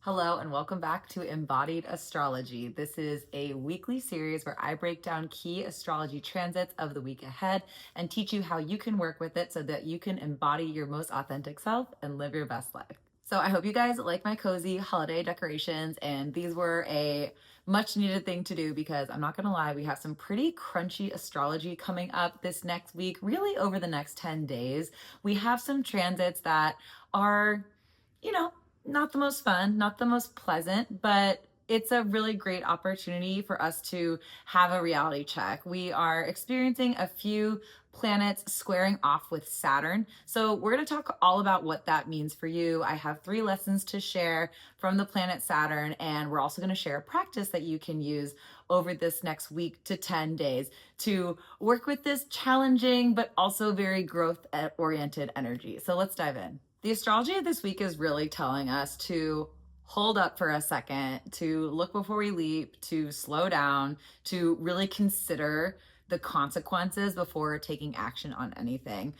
Hello and welcome back to Embodied Astrology. This is a weekly series where I break down key astrology transits of the week ahead and teach you how you can work with it so that you can embody your most authentic self and live your best life. So I hope you guys like my cozy holiday decorations, and these were a much needed thing to do because I'm not gonna lie, we have some pretty crunchy astrology coming up this next week, really over the next 10 days. We have some transits that are, you know, not the most fun, not the most pleasant, but it's a really great opportunity for us to have a reality check. We are experiencing a few planets squaring off with Saturn. So we're going to talk all about what that means for you. I have 3 lessons to share from the planet Saturn, and we're also going to share a practice that you can use over this next week to 10 days to work with this challenging but also very growth oriented energy. So let's dive in. The astrology of this week is really telling us to hold up for a second, to look before we leap, to slow down, to really consider the consequences before taking action on anything.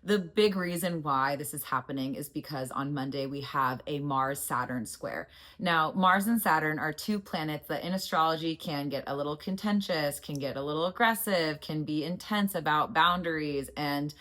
The big reason why this is happening is because on Monday we have a Mars-Saturn square. Now, Mars and Saturn are 2 planets that in astrology can get a little contentious, can get a little aggressive, can be intense about boundaries, and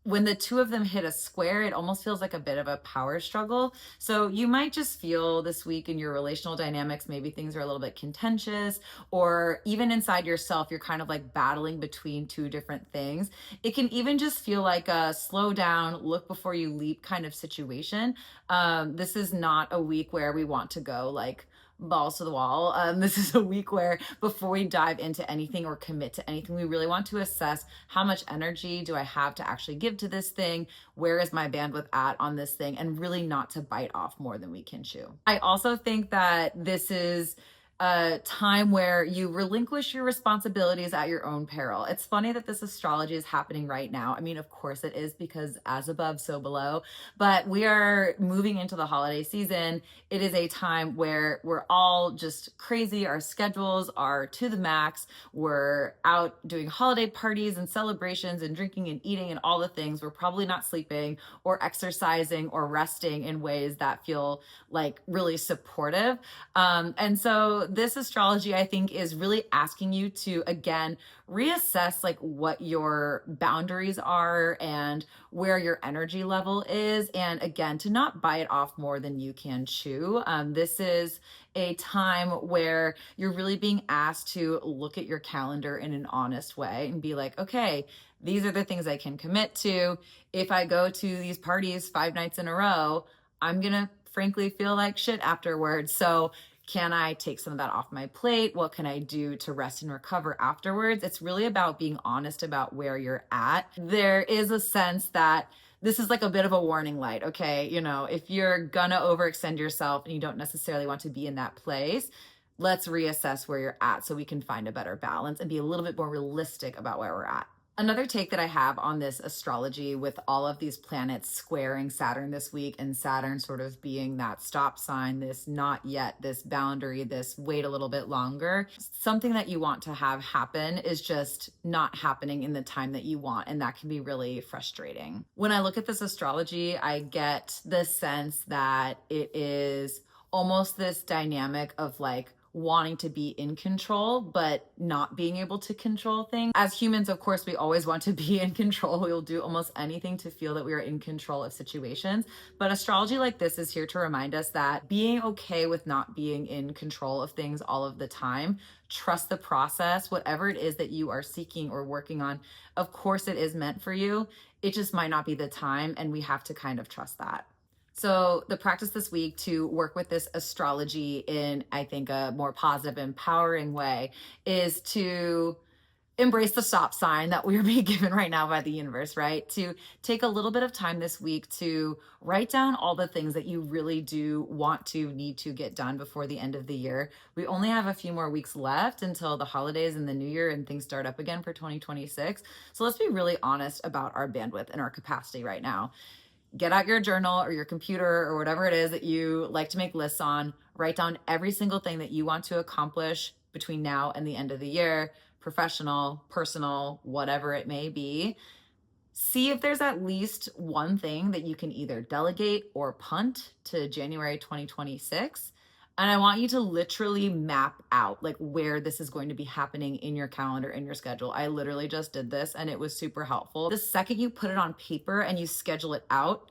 when the 2 of them hit a square, it almost feels like a bit of a power struggle. So you might just feel this week in your relational dynamics, maybe things are a little bit contentious, or even inside yourself, you're kind of like battling between 2 different things. It can even just feel like a slow down, look before you leap kind of situation. This is not a week where we want to go like balls to the wall. This is a week where before we dive into anything or commit to anything, we really want to assess how much energy do I have to actually give to this thing? Where is my bandwidth at on this thing? And really not to bite off more than we can chew. I also think that this is a time where you relinquish your responsibilities at your own peril. It's funny that this astrology is happening right now. I mean, of course it is, because as above, so below, but we are moving into the holiday season. It is a time where we're all just crazy. Our schedules are to the max. We're out doing holiday parties and celebrations and drinking and eating and all the things. We're probably not sleeping or exercising or resting in ways that feel like really supportive. And so this astrology, I think, is really asking you to, again, reassess like what your boundaries are and where your energy level is. And again, to not bite off more than you can chew. This is a time where you're really being asked to look at your calendar in an honest way and be like, okay, these are the things I can commit to. If I go to these parties 5 nights in a row, I'm going to frankly feel like shit afterwards. So can I take some of that off my plate? What can I do to rest and recover afterwards? It's really about being honest about where you're at. There is a sense that this is like a bit of a warning light, okay? You know, if you're gonna overextend yourself and you don't necessarily want to be in that place, let's reassess where you're at so we can find a better balance and be a little bit more realistic about where we're at. Another take that I have on this astrology with all of these planets squaring Saturn this week, and Saturn sort of being that stop sign, this not yet, this boundary, this wait a little bit longer. Something that you want to have happen is just not happening in the time that you want, and that can be really frustrating. When I look at this astrology, I get the sense that it is almost this dynamic of like wanting to be in control, but not being able to control things. As humans, of course, we always want to be in control. We'll do almost anything to feel that we are in control of situations. But astrology like this is here to remind us that being okay with not being in control of things all of the time, trust the process, whatever it is that you are seeking or working on, of course it is meant for you. It just might not be the time, and we have to kind of trust that. So the practice this week to work with this astrology in, I think, a more positive, empowering way is to embrace the stop sign that we're being given right now by the universe, right? To take a little bit of time this week to write down all the things that you really do want to, need to get done before the end of the year. We only have a few more weeks left until the holidays and the new year and things start up again for 2026. So let's be really honest about our bandwidth and our capacity right now. Get out your journal or your computer or whatever it is that you like to make lists on. Write down every single thing that you want to accomplish between now and the end of the year, professional, personal, whatever it may be. See if there's at least one thing that you can either delegate or punt to January 2026. And I want you to literally map out like where this is going to be happening in your calendar, in your schedule. I literally just did this and it was super helpful. The second you put it on paper and you schedule it out,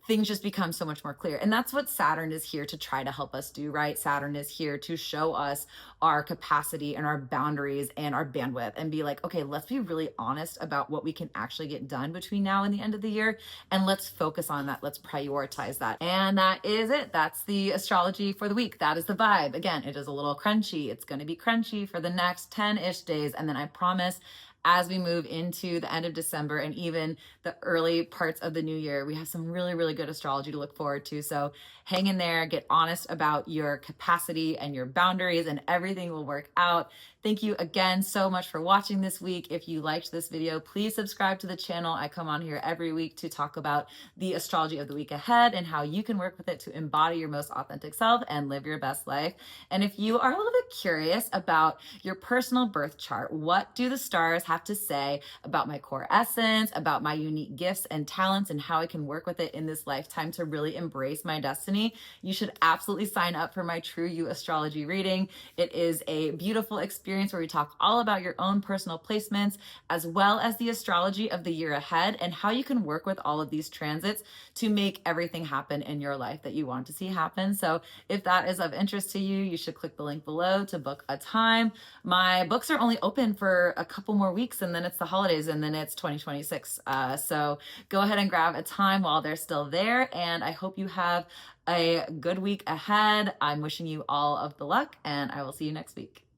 things just become so much more clear. And that's what Saturn is here to try to help us do, right? Saturn is here to show us our capacity and our boundaries and our bandwidth and be like, okay, let's be really honest about what we can actually get done between now and the end of the year. And let's focus on that. Let's prioritize that. And that is it. That's the astrology for the week. That is the vibe. Again, it is a little crunchy. It's going to be crunchy for the next 10-ish days. And then I promise, as we move into the end of December and even the early parts of the new year, we have some really, really good astrology to look forward to. So hang in there, get honest about your capacity and your boundaries, and everything will work out. Thank you again so much for watching this week. If you liked this video, please subscribe to the channel. I come on here every week to talk about the astrology of the week ahead and how you can work with it to embody your most authentic self and live your best life. And if you are a little bit curious about your personal birth chart, what do the stars have to say about my core essence, about my unique gifts and talents, and how I can work with it in this lifetime to really embrace my destiny, you should absolutely sign up for my True You Astrology Reading. It is a beautiful experience where we talk all about your own personal placements, as well as the astrology of the year ahead and how you can work with all of these transits to make everything happen in your life that you want to see happen. So if that is of interest to you, you should click the link below to book a time. My books are only open for a couple more weeks and then it's the holidays and then it's 2026. So go ahead and grab a time while they're still there. And I hope you have a good week ahead. I'm wishing you all of the luck and I will see you next week.